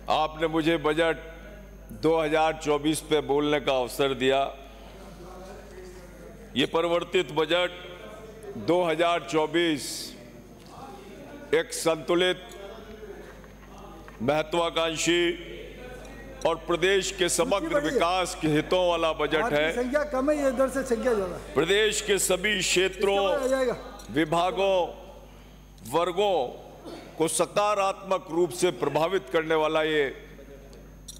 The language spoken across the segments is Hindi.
आपने मुझे बजट 2024 पे बोलने का अवसर दिया। ये परिवर्तित बजट 2024 एक संतुलित, महत्वाकांक्षी और प्रदेश के समग्र विकास के हितों वाला बजट है। संख्या कम है, इधर से संख्या ज्यादा। प्रदेश के सभी क्षेत्रों, विभागों, वर्गों को सकारात्मक रूप से प्रभावित करने वाला ये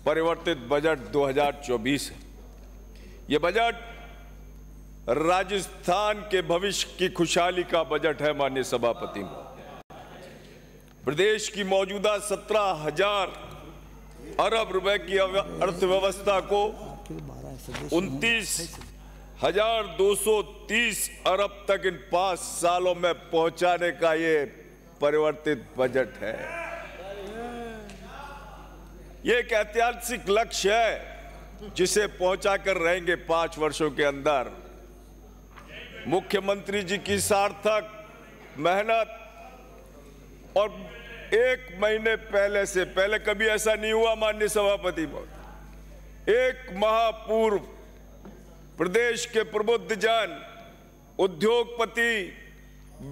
परिवर्तित बजट 2024 है। ये बजट राजस्थान के भविष्य की खुशहाली का बजट है। माननीय सभापति, प्रदेश की मौजूदा 17,000 अरब रुपए की अर्थव्यवस्था को 29,230 अरब तक इन 5 सालों में पहुंचाने का ये परिवर्तित बजट है। ये एक ऐतिहासिक लक्ष्य है जिसे पहुंचाकर रहेंगे 5 वर्षों के अंदर। मुख्यमंत्री जी की सार्थक मेहनत और 1 महीने पहले कभी ऐसा नहीं हुआ माननीय सभापति, 1 माह पूर्व प्रदेश के प्रबुद्ध जन, उद्योगपति,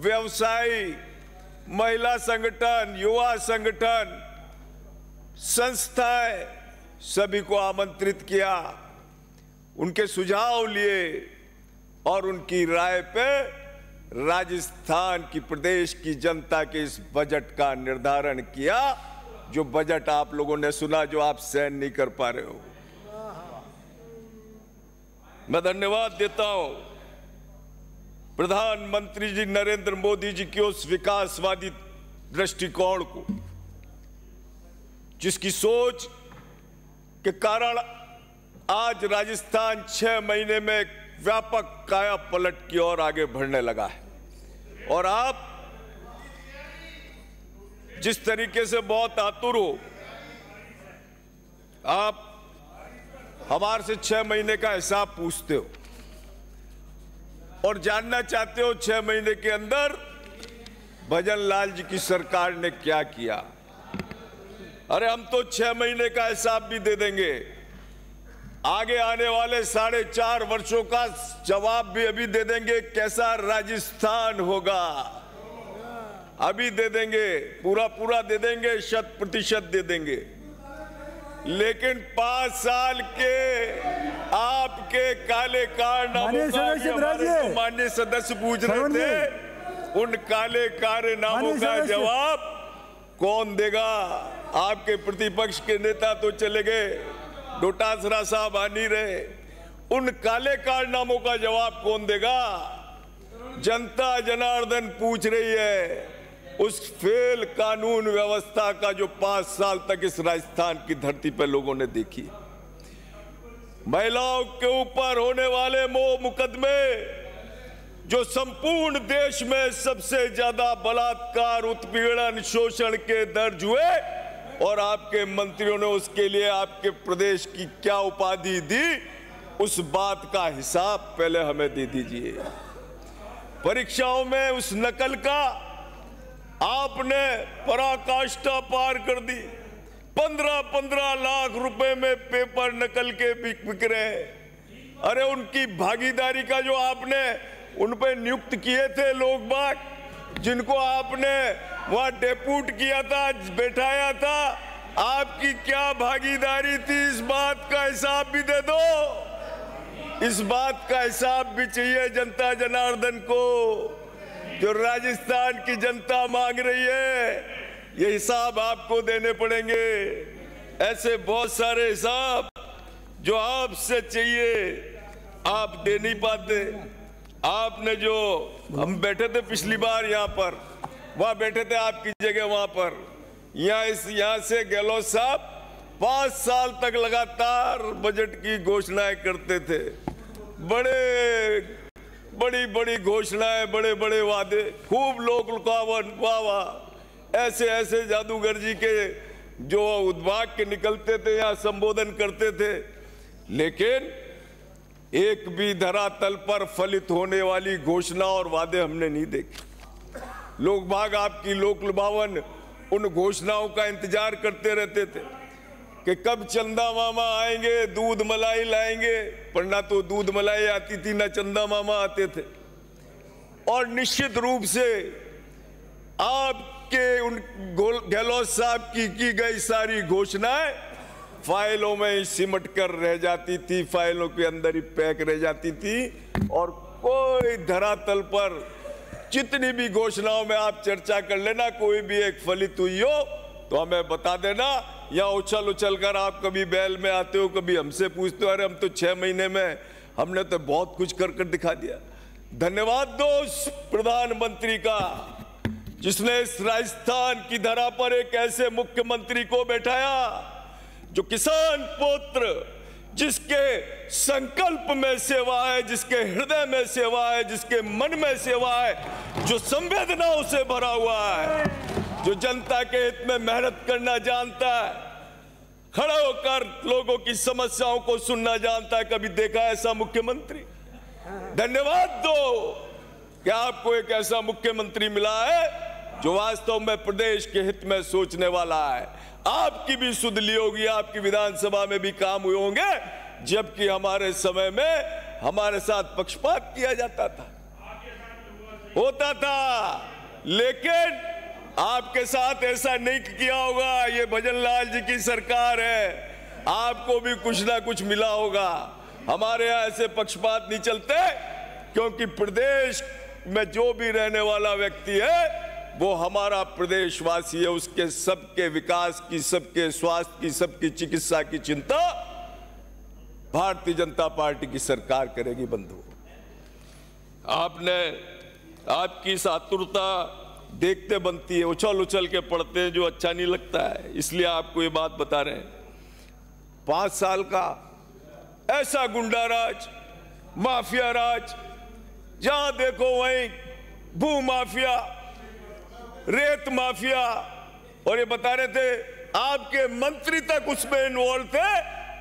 व्यवसायी, महिला संगठन, युवा संगठन, संस्थाएं सभी को आमंत्रित किया, उनके सुझाव लिए और उनकी राय पे राजस्थान की, प्रदेश की जनता के इस बजट का निर्धारण किया। जो बजट आप लोगों ने सुना, जो आप सहन नहीं कर पा रहे हो। मैं धन्यवाद देता हूं प्रधानमंत्री जी नरेंद्र मोदी जी की उस विकासवादी दृष्टिकोण को, जिसकी सोच के कारण आज राजस्थान 6 महीने में एक व्यापक काया पलट की ओर आगे बढ़ने लगा है। और आप जिस तरीके से बहुत आतुर हो, आप हमारे से 6 महीने का हिसाब पूछते हो और जानना चाहते हो 6 महीने के अंदर भजन लाल जी की सरकार ने क्या किया। अरे हम तो 6 महीने का हिसाब भी दे देंगे, आगे आने वाले 4.5 वर्षों का जवाब भी अभी दे देंगे। कैसा राजस्थान होगा अभी दे देंगे, पूरा दे देंगे, 100% दे देंगे। लेकिन 5 साल के आपके काले कारनामों का माननीय सदस्य पूछ रहे थे, उन काले कारनामों का जवाब कौन देगा? आपके प्रतिपक्ष के नेता तो चले गए, डोटासरा साहब आ नहीं रहे। उन काले कारनामों का जवाब कौन देगा? जनता जनार्दन पूछ रही है। उस फेल कानून व्यवस्था का जो 5 साल तक इस राजस्थान की धरती पर लोगों ने देखी, महिलाओं के ऊपर होने वाले मुकदमे, जो संपूर्ण देश में सबसे ज्यादा बलात्कार, उत्पीड़न, शोषण के दर्ज हुए, और आपके मंत्रियों ने उसके लिए आपके प्रदेश की क्या उपाधि दी, उस बात का हिसाब पहले हमें दे दीजिए। परीक्षाओं में उस नकल का आपने पराकाष्ठा पार कर दी। 15-15 लाख रुपए में पेपर नकल के बिक रहे। अरे उनकी भागीदारी का जो आपने उन पे नियुक्त किए थे लोग बाग, जिनको आपने वहां डेप्यूट किया था, बैठाया था, आपकी क्या भागीदारी थी? इस बात का हिसाब भी दे दो। इस बात का हिसाब भी चाहिए जनता जनार्दन को, जो राजस्थान की जनता मांग रही है। ये हिसाब आपको देने पड़ेंगे। ऐसे बहुत सारे हिसाब जो आपसे चाहिए, आप दे नहीं पाते। आपने जो, हम बैठे थे पिछली बार यहाँ पर, वहां बैठे थे आपकी जगह वहां पर, यहाँ से गहलोत साहब 5 साल तक लगातार बजट की घोषणाएं करते थे। बड़ी घोषणाएं, बड़े वादे, खूब लोग वाह, ऐसे जादूगर जी के जो उद्वाग के निकलते थे, यहाँ संबोधन करते थे, लेकिन एक भी धरातल पर फलित होने वाली घोषणा और वादे हमने नहीं देखे। लोग बाग आपकी लोक लुभावन उन घोषणाओं का इंतजार करते रहते थे। कि कब चंदा मामा आएंगे, दूध मलाई लाएंगे, पर ना तो दूध मलाई आती थी ना चंदा मामा आते थे। और निश्चित रूप से आपके उन गहलोत साहब की गई सारी घोषणाएं फाइलों में ही सिमट कर रह जाती थी, फाइलों के अंदर ही पैक रह जाती थी, और कोई धरातल पर जितनी भी घोषणाओं में आप चर्चा कर लेना, कोई भी एक फलित हुई हो तो हमें बता देना। या उछल उछल कर आप कभी बैल में आते हो, कभी हमसे पूछते हो, अरे हम तो 6 महीने में हमने तो बहुत कुछ कर कर दिखा दिया। धन्यवाद दो उस प्रधानमंत्री का जिसने इस राजस्थान की धरा पर एक ऐसे मुख्यमंत्री को बैठाया जो किसान पुत्र, जिसके संकल्प में सेवा है, जिसके हृदय में सेवा है, जिसके मन में सेवा है, जो संवेदनाओं से भरा हुआ है, जो जनता के हित में मेहनत करना जानता है, खड़े होकर लोगों की समस्याओं को सुनना जानता है। कभी देखा ऐसा मुख्यमंत्री? धन्यवाद दो कि आपको एक ऐसा मुख्यमंत्री मिला है जो वास्तव में प्रदेश के हित में सोचने वाला है। आपकी भी सुध ली होगी, आपकी विधानसभा में भी काम हुए होंगे, जबकि हमारे समय में हमारे साथ पक्षपात किया जाता था, होता था, लेकिन आपके साथ ऐसा नहीं किया होगा। ये भजनलाल जी की सरकार है, आपको भी कुछ ना कुछ मिला होगा। हमारे यहाँ ऐसे पक्षपात नहीं चलते, क्योंकि प्रदेश में जो भी रहने वाला व्यक्ति है वो हमारा प्रदेशवासी है। उसके सबके विकास की, सबके स्वास्थ्य की, सबकी चिकित्सा की चिंता भारतीय जनता पार्टी की सरकार करेगी। बंधु, आपकी इस आतुरता देखते बनती है, उछल उछल के पढ़ते हैं, जो अच्छा नहीं लगता है, इसलिए आपको ये बात बता रहे हैं। 5 साल का ऐसा गुंडा राज, माफिया राज, जहां देखो वहीं भू माफिया, रेत माफिया, और ये बता रहे थे आपके मंत्री तक उसमें इन्वॉल्व थे,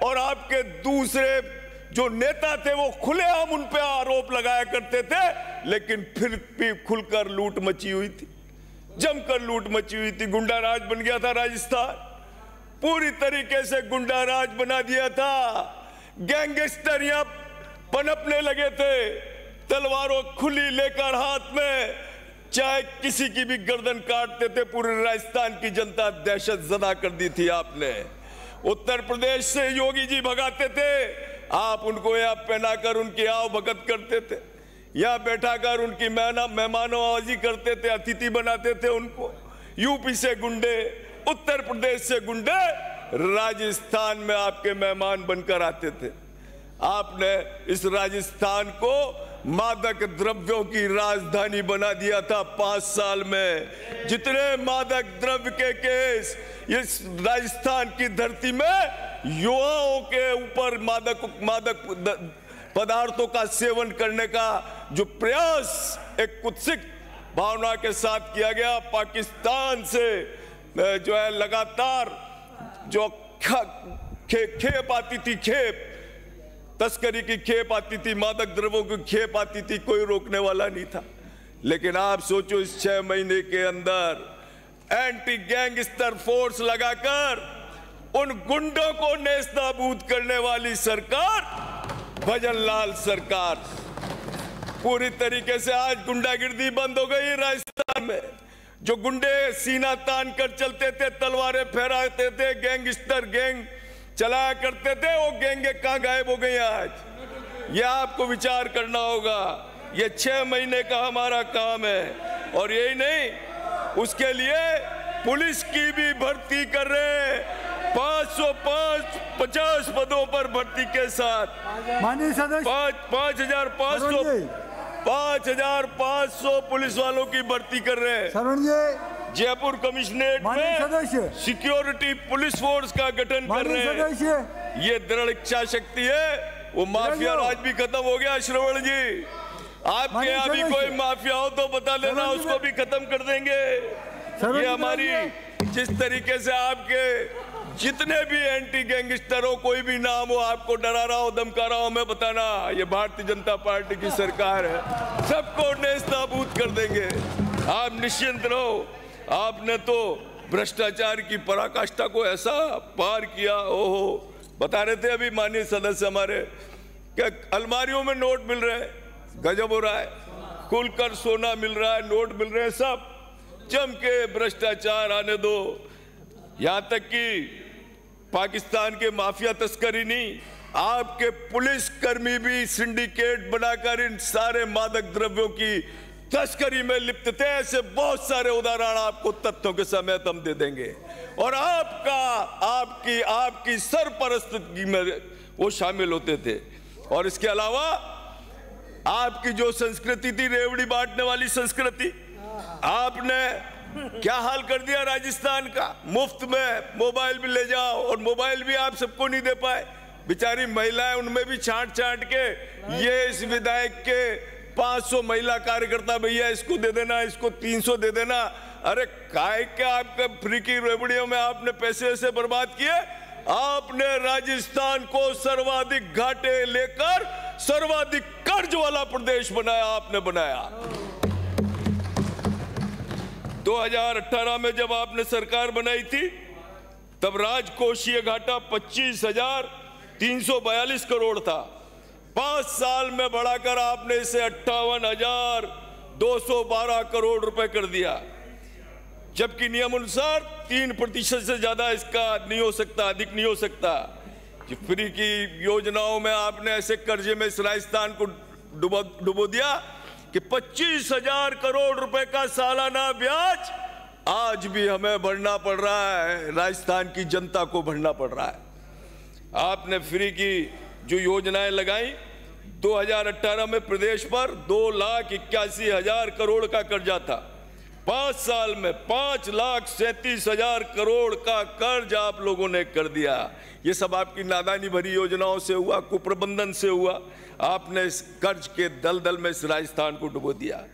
और आपके दूसरे जो नेता थे वो खुलेआम उन पे आरोप लगाया करते थे, लेकिन फिर भी खुलकर लूट मची हुई थी, जमकर लूट मची हुई थी। गुंडा राज बन गया था राजस्थान, पूरी तरीके से गुंडा राज बना दिया था। गैंगस्टर यहां पनपने लगे थे, तलवारों खुली लेकर हाथ में, चाहे किसी की भी गर्दन काटते थे। पूरे राजस्थान की जनता दहशत ज़दा कर दी थी आपने। उत्तर प्रदेश से योगी जी भगाते थे, आप उनको यहाँ पहनाकर उनकी आओ भगत करते थे, यहाँ बैठाकर उनकी मेहमानवाजी करते थे, अतिथि बनाते थे उनको। यूपी से गुंडे, उत्तर प्रदेश से गुंडे राजस्थान में आपके मेहमान बनकर आते थे। आपने इस राजस्थान को मादक द्रव्यों की राजधानी बना दिया था 5 साल में। जितने मादक द्रव्य के केस इस राजस्थान की धरती में युवाओं के ऊपर मादक पदार्थों का सेवन करने का जो प्रयास एक कुत्सित भावना के साथ किया गया, पाकिस्तान से जो है लगातार जो खेप आती थी, खेप तस्करी की खेप आती थी, मादक द्रव्यों की खेप आती थी, कोई रोकने वाला नहीं था। लेकिन आप सोचो इस 6 महीने के अंदर एंटी गैंगस्टर फोर्स लगाकर उन गुंडों को नेस्तनाबूद करने वाली सरकार, भजनलाल सरकार, पूरी तरीके से आज गुंडागिर्दी बंद हो गई राजस्थान में। जो गुंडे सीना तान कर चलते थे, तलवारें फहराते थे, गैंगस्टर गैंग चलाया करते थे, वो गैंगे कहां गायब हो गई आज? ये आपको विचार करना होगा। ये 6 महीने का हमारा काम है, और यही नहीं, उसके लिए पुलिस की भी भर्ती कर रहे हैं। 550 पदों पर भर्ती के साथ माननीय सदस्य 5,500 पुलिस वालों की भर्ती कर रहे हैं। शरण जी, जयपुर कमिश्नरेट में सिक्योरिटी पुलिस फोर्स का गठन कर रहे हैं। ये दृढ़ इच्छा शक्ति है। वो माफिया राज भी खत्म हो गया। श्रवण जी, आपके यहाँ भी कोई माफिया हो तो बता देना, उसको भी खत्म कर देंगे। ये हमारी, जिस तरीके से आपके जितने भी एंटी गैंगस्टर हो, कोई भी नाम हो, आपको डरा रहा हो, धमका रहा हो, मैं बताना, ये भारतीय जनता पार्टी की सरकार है, सबको नेस्तनाबूद कर देंगे। आप निश्चिंत रहो। आपने तो भ्रष्टाचार की पराकाष्ठा को ऐसा पार किया। ओहो, बता रहे थे अभी माननीय सदस्य हमारे कि अलमारियों में नोट मिल रहे हैं, गजब हो रहा है, खुलकर सोना मिल रहा है, नोट मिल रहे हैं, सब जम के भ्रष्टाचार आने दो। यहां तक कि पाकिस्तान के माफिया तस्करी नहीं, आपके पुलिस कर्मी भी सिंडिकेट बनाकर इन सारे मादक द्रव्यों की तस्करी में लिप्त थे। ऐसे बहुत सारे उदाहरण आपको तथ्यों के समेत हम दे देंगे। और आपकी सरपरस्तगी में वो शामिल होते थे। और इसके अलावा आपकी जो संस्कृति थी, रेवड़ी बांटने वाली संस्कृति, आपने क्या हाल कर दिया राजस्थान का। मुफ्त में मोबाइल भी ले जाओ, और मोबाइल भी आप सबको नहीं दे पाए। बेचारी महिलाएं, उनमें भी छांट के ये इस विधायक के 500 महिला कार्यकर्ता, भैया इसको दे देना, इसको 300 दे देना। अरे काय के आपके फ्री की रेवड़ियों में आपने पैसे ऐसे बर्बाद किए। आपने राजस्थान को सर्वाधिक घाटे लेकर सर्वाधिक कर्ज वाला प्रदेश बनाया, आपने बनाया। 2018 में जब आपने सरकार बनाई थी, तब राजकोषीय घाटा 25,342 करोड़ था। 5 साल में बढ़ाकर आपने इसे 58,212 करोड़ रुपए कर दिया, जबकि नियमानुसार 3% से ज्यादा इसका नहीं हो सकता, अधिक नहीं हो सकता। फ्री की योजनाओं में आपने ऐसे कर्जे में इस राजस्थान को डुबो दिया कि 25,000 करोड़ रुपए का सालाना ब्याज आज भी हमें भरना पड़ रहा है, राजस्थान की जनता को भरना पड़ रहा है। आपने फ्री की जो योजनाएं लगाई, 2018 में प्रदेश पर 2,81,000 करोड़ का कर्जा था। 5 साल में 5,37,000 करोड़ का कर्ज आप लोगों ने कर दिया। ये सब आपकी नादानी भरी योजनाओं से हुआ, कुप्रबंधन से हुआ। आपने इस कर्ज के दलदल में इस राजस्थान को डुबो दिया।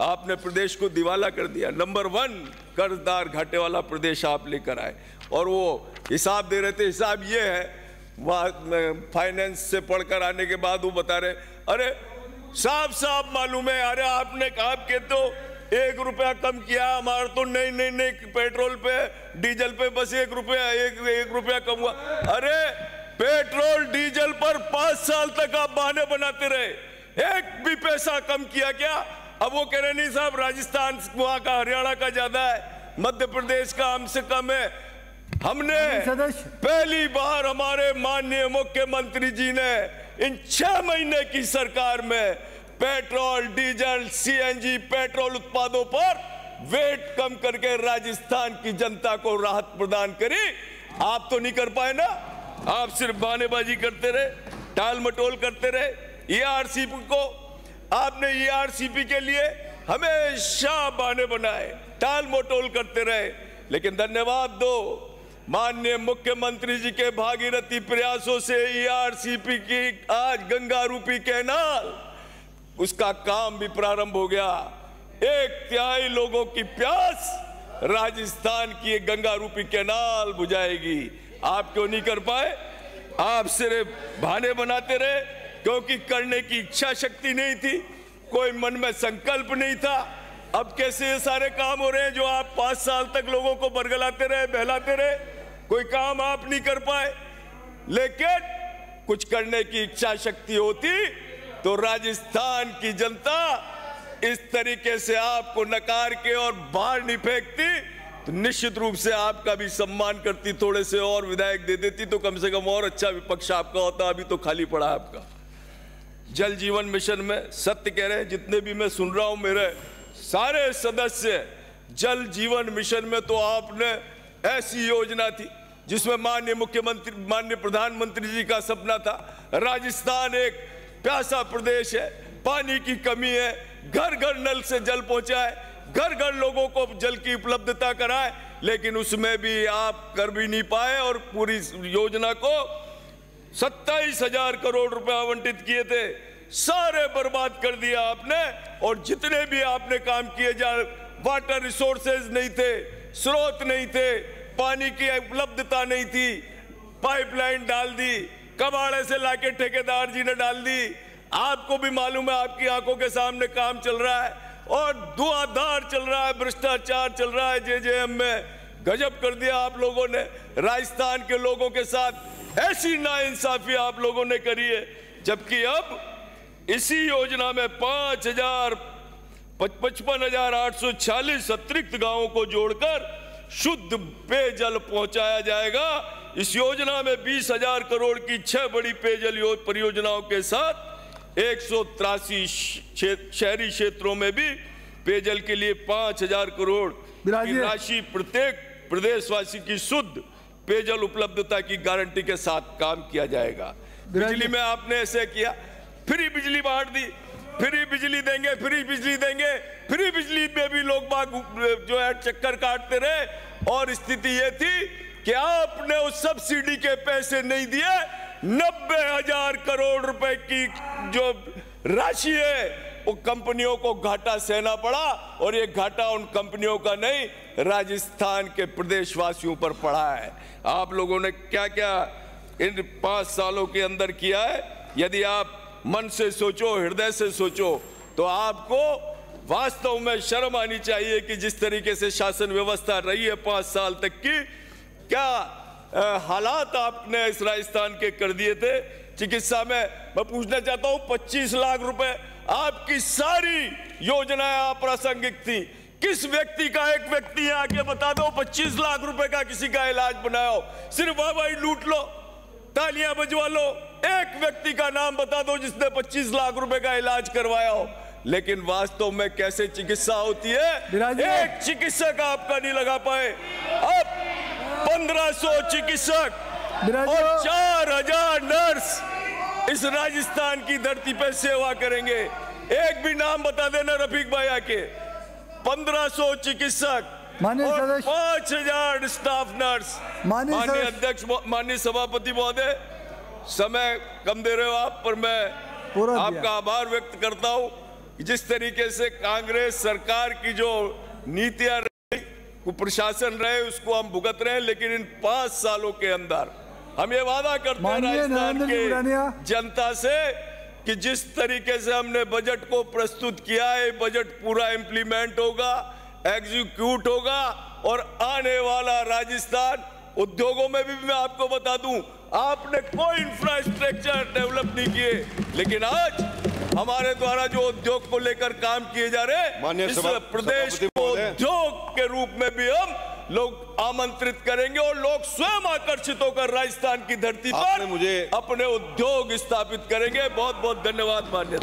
आपने प्रदेश को दिवाला कर दिया। नंबर 1 कर्जदार घाटे वाला प्रदेश आप लेकर आए। और वो हिसाब दे रहे थे, हिसाब ये है, फाइनेंस से पढ़कर आने के बाद वो बता रहे, अरे साफ साफ मालूम है, अरे आपने कहा कि तो 1 रुपया कम किया, हमारा तो नहीं, पेट्रोल पे डीजल पे बस 1 रुपया कम हुआ। अरे पेट्रोल डीजल पर 5 साल तक आप बहाने बनाते रहे, एक भी पैसा कम किया क्या? अब वो कह रहे नहीं साहब, राजस्थान वहां का, हरियाणा का ज्यादा है, मध्य प्रदेश का हमसे कम है। हमने पहली बार हमारे माननीय मुख्यमंत्री जी ने इन 6 महीने की सरकार में पेट्रोल, डीजल, सीएनजी, पेट्रोल उत्पादों पर वेट कम करके राजस्थान की जनता को राहत प्रदान करी। आप तो नहीं कर पाए ना, आप सिर्फ बहानेबाजी करते रहे, टाल मटोल करते रहे। ईआरसीपी को आपने, ईआरसीपी के लिए हमेशा बहाने बनाए, टाल मटोल करते रहे। लेकिन धन्यवाद दो माननीय मुख्यमंत्री जी के भागीरथी प्रयासों से ईआरसीपी की आज गंगा रूपी कैनाल, उसका काम भी प्रारंभ हो गया। 1/3 लोगों की प्यास राजस्थान की गंगा रूपी कैनाल बुझाएगी। आप क्यों नहीं कर पाए? आप सिर्फ बहाने बनाते रहे, क्योंकि करने की इच्छा शक्ति नहीं थी, कोई मन में संकल्प नहीं था। अब कैसे ये सारे काम हो रहे हैं जो आप 5 साल तक लोगों को बरगलाते रहे, बहलाते रहे, कोई काम आप नहीं कर पाए। लेकिन कुछ करने की इच्छा शक्ति होती तो राजस्थान की जनता इस तरीके से आपको नकार के और बाहर नहीं फेंकती, तो निश्चित रूप से आपका भी सम्मान करती, थोड़े से और विधायक दे देती तो कम से कम और अच्छा विपक्ष आपका होता। अभी तो खाली पड़ा है आपका। जल जीवन मिशन में सत्य कह रहे हैं, जितने भी मैं सुन रहा हूं मेरे सारे सदस्य, जल जीवन मिशन में तो आपने ऐसी योजना थी जिसमें माननीय मुख्यमंत्री, माननीय प्रधानमंत्री जी का सपना था। राजस्थान एक प्यासा प्रदेश है, पानी की कमी है, घर घर नल से जल पहुंचाए, घर घर लोगों को जल की उपलब्धता कराए, लेकिन उसमें भी आप कर भी नहीं पाए। और पूरी योजना को 27,000 करोड़ रुपए आवंटित किए थे, सारे बर्बाद कर दिया आपने। और जितने भी आपने काम किए जा, वाटर रिसोर्सेज नहीं थे, स्रोत नहीं थे, पानी की उपलब्धता नहीं थी, पाइपलाइन डाल दी, कबाड़े से लाके ठेकेदार जी ने डाल दी। आपको भी मालूम है, आपकी आंखों के सामने काम चल रहा है और धुआंधार चल रहा है, भ्रष्टाचार चल रहा है जेजेएम में। गजब कर दिया आप लोगों ने। राजस्थान के लोगों के साथ ऐसी नाइंसाफी आप लोगों ने करी है, जबकि अब इसी योजना में 55,846 अतिरिक्त गांवों को जोड़कर शुद्ध पेयजल पहुंचाया जाएगा। इस योजना में 20,000 करोड़ की 6 बड़ी पेयजल परियोजनाओं के साथ 183 शहरी क्षेत्रों में भी पेयजल के लिए 5,000 करोड़ की राशि प्रत्येक प्रदेशवासी की शुद्ध पेयजल उपलब्धता की गारंटी के साथ काम किया जाएगा। बिजली में आपने ऐसे किया, फ्री बिजली बांट दी, फ्री बिजली देंगे, फ्री बिजली देंगे, फ्री बिजली में भी लोग बाग जो है चक्कर काटते रहे। और स्थिति ये थी कि आपने उस सब्सिडी के पैसे नहीं दिए, 90,000 करोड़ रुपए की जो राशि है वो कंपनियों को घाटा सहना पड़ा। और ये घाटा उन कंपनियों का नहीं, राजस्थान के प्रदेशवासियों पर पड़ा है। आप लोगों ने क्या क्या इन 5 सालों के अंदर किया है, यदि आप मन से सोचो, हृदय से सोचो, तो आपको वास्तव में शर्म आनी चाहिए कि जिस तरीके से शासन व्यवस्था रही है 5 साल तक की, क्या हालात आपने इस राजस्थान के कर दिए थे। चिकित्सा में मैं पूछना चाहता हूं, 25 लाख रुपए आपकी सारी योजनाएं अप्रासंगिक थी। किस व्यक्ति का, एक व्यक्ति आके बता दो 25 लाख रुपए का किसी का इलाज बनाओ, सिर्फ वाहवाही लूट लो, तालियां बजवा लो। एक व्यक्ति का नाम बता दो जिसने 25 लाख रुपए का इलाज करवाया हो। लेकिन वास्तव में कैसे चिकित्सा होती है, एक चिकित्सक आपका नहीं लगा पाए। अब 1500 चिकित्सक और 4,000 नर्स इस राजस्थान की धरती पे सेवा करेंगे। एक भी नाम बता देना रफीक भाई आके। 1500 चिकित्सक और 5,000 स्टाफ नर्स। माननीय अध्यक्ष, माननीय सभापति महोदय, समय कम दे रहे हो आप, पर मैं आपका आभार व्यक्त करता हूं। जिस तरीके से कांग्रेस सरकार की जो नीतियां रही, कुप्रशासन रहे, उसको हम भुगत रहे हैं। लेकिन इन 5 सालों के अंदर हम ये वादा करते हैं राजस्थान के जनता से कि जिस तरीके से हमने बजट को प्रस्तुत किया है, बजट पूरा इंप्लीमेंट होगा, एग्जीक्यूट होगा। और आने वाला राजस्थान, उद्योगों में भी मैं आपको बता दूं, आपने कोई इंफ्रास्ट्रक्चर डेवलप नहीं किए, लेकिन आज हमारे द्वारा जो उद्योग को लेकर काम किए जा रहे हैं, इस प्रदेश को उद्योग के रूप में भी हम लोग आमंत्रित करेंगे और लोग स्वयं आकर्षित होकर राजस्थान की धरती पर अपने उद्योग स्थापित करेंगे। बहुत बहुत धन्यवाद माननीय।